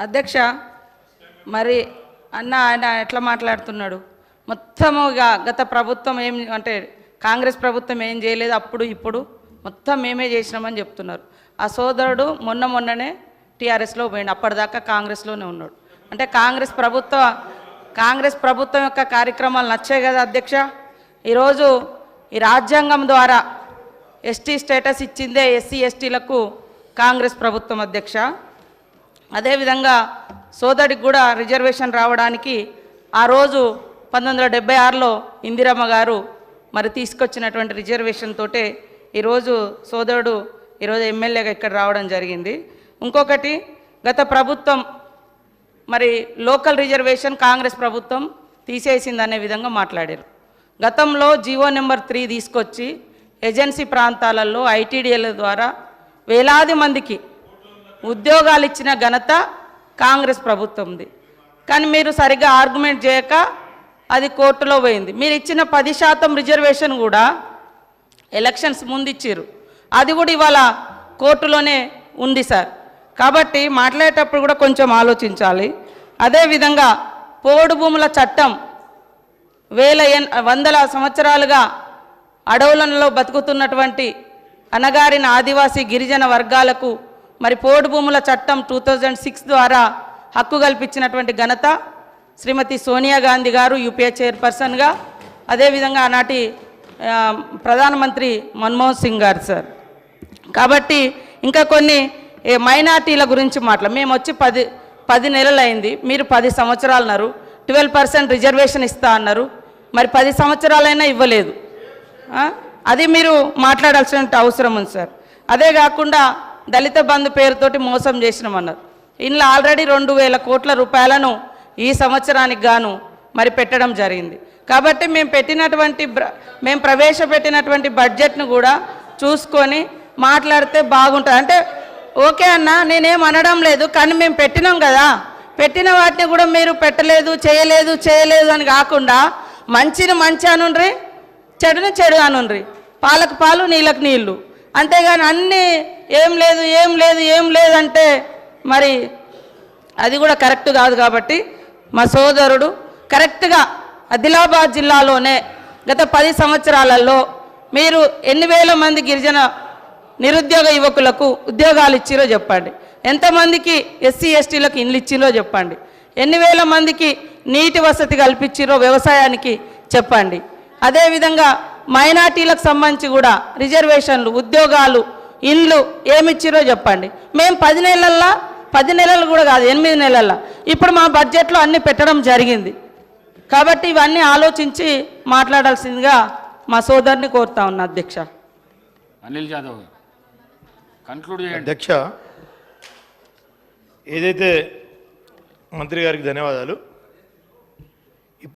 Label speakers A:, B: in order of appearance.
A: అధ్యక్ష, మరి ఆయన ఎట్లా మాట్లాడుతున్నాడు? మొత్తముగా గత ప్రభుత్వం ఏం అంటే కాంగ్రెస్ ప్రభుత్వం ఏం చేయలేదు, అప్పుడు ఇప్పుడు మొత్తం మేమే చేసినామని చెప్తున్నారు. ఆ సోదరుడు మొన్ననే టీఆర్ఎస్లో పోయిండు, అప్పటిదాకా కాంగ్రెస్లోనే ఉన్నాడు. అంటే కాంగ్రెస్ ప్రభుత్వం యొక్క కార్యక్రమాలు నచ్చాయి కదా అధ్యక్ష. ఈరోజు ఈ రాజ్యాంగం ద్వారా ఎస్టీ స్టేటస్ ఇచ్చిందే ఎస్సీ ఎస్టీలకు కాంగ్రెస్ ప్రభుత్వం అధ్యక్ష. అదేవిధంగా సోదరికి కూడా రిజర్వేషన్ రావడానికి ఆ రోజు 1976లో ఇందిరమ్మ గారు మరి తీసుకొచ్చినటువంటి రిజర్వేషన్ తోటే ఈరోజు సోదరుడు ఈరోజు ఎమ్మెల్యేగా ఇక్కడ రావడం జరిగింది. ఇంకొకటి, గత ప్రభుత్వం మరి లోకల్ రిజర్వేషన్ కాంగ్రెస్ ప్రభుత్వం తీసేసిందనే విధంగా మాట్లాడారు. గతంలో జీవో నెంబర్ 3 తీసుకొచ్చి ఏజెన్సీ ప్రాంతాలలో ఐటీడీఎల్ ద్వారా వేలాది మందికి ఉద్యోగాలు ఇచ్చిన ఘనత కాంగ్రెస్ ప్రభుత్వంది. కానీ మీరు సరిగ్గా ఆర్గ్యుమెంట్ చేయక అది కోర్టులో పోయింది. మీరు ఇచ్చిన 10% రిజర్వేషన్ కూడా ఎలక్షన్స్ ముందు ఇచ్చారు, అది కూడా ఇవాళ కోర్టులోనే ఉంది సార్. కాబట్టి మాట్లాడేటప్పుడు కూడా కొంచెం ఆలోచించాలి. అదేవిధంగా పోడు భూముల చట్టం వందల సంవత్సరాలుగా అడవులలో బతుకుతున్నటువంటి అణగారిన ఆదివాసీ గిరిజన వర్గాలకు మరి పోడు భూముల చట్టం 2006 ద్వారా హక్కు కల్పించినటువంటి ఘనత శ్రీమతి సోనియా గాంధీ గారు యూపీఏ చైర్పర్సన్గా, అదేవిధంగా ఆనాటి ప్రధానమంత్రి మన్మోహన్ సింగ్ గారు సార్. కాబట్టి ఇంకా కొన్ని మైనార్టీల గురించి మేము వచ్చి 10 నెలలు అయింది, మీరు 10 సంవత్సరాలు అన్నారు. 12% రిజర్వేషన్ ఇస్తా అన్నారు, మరి 10 సంవత్సరాలైనా ఇవ్వలేదు. అది మీరు మాట్లాడాల్సిన అవసరం ఉంది సార్. అదే కాకుండా దళిత బంధు పేరుతోటి మోసం చేసినామన్నారు. ఇందులో ఆల్రెడీ 2000 కోట్ల రూపాయలను ఈ సంవత్సరానికి గాను మరి పెట్టడం జరిగింది. కాబట్టి మేము ప్రవేశపెట్టినటువంటి బడ్జెట్ను కూడా చూసుకొని మాట్లాడితే బాగుంటుంది. అంటే ఓకే అన్న, నేనేం అనడం లేదు, కానీ మేము పెట్టినాం కదా, పెట్టిన వాటిని కూడా మీరు పెట్టలేదు, చేయలేదు అని కాకుండా మంచిని మంచి అనుండ్రి, చెడుని చెడు అనుండ్రి, పాలకు పాలు నీళ్ళకు నీళ్ళు, అంతేగాని అన్నీ ఏం లేదు అంటే మరి అది కూడా కరెక్ట్ కాదు. కాబట్టి మా సోదరుడు కరెక్ట్గా ఆదిలాబాద్ జిల్లాలోనే గత 10 సంవత్సరాలలో మీరు ఎన్ని వేల మంది గిరిజన నిరుద్యోగ యువకులకు ఉద్యోగాలు ఇచ్చిరో చెప్పండి, ఎంతమందికి ఎస్సీ ఎస్టీలకు ఇండ్లు ఇచ్చిరో చెప్పండి, ఎన్ని వేల మందికి నీటి వసతి కల్పించిరో వ్యవసాయానికి చెప్పండి. అదేవిధంగా మైనార్టీలకు సంబంధించి కూడా రిజర్వేషన్లు, ఉద్యోగాలు, ఇండ్లు ఏమిచ్చిరో చెప్పండి. మేము 10 నెలలు కూడా కాదు, 8 నెలల్లో ఇప్పుడు మా బడ్జెట్లో అన్నీ పెట్టడం జరిగింది. కాబట్టి ఇవన్నీ ఆలోచించి మాట్లాడాల్సిందిగా మా సోదరుని కోరుతా ఉన్నా అధ్యక్ష.
B: అనిల్ జాదవ్ కన్క్లూడ్ చేయండి.
C: అధ్యక్ష, ఏదైతే మంత్రి గారికి ధన్యవాదాలు.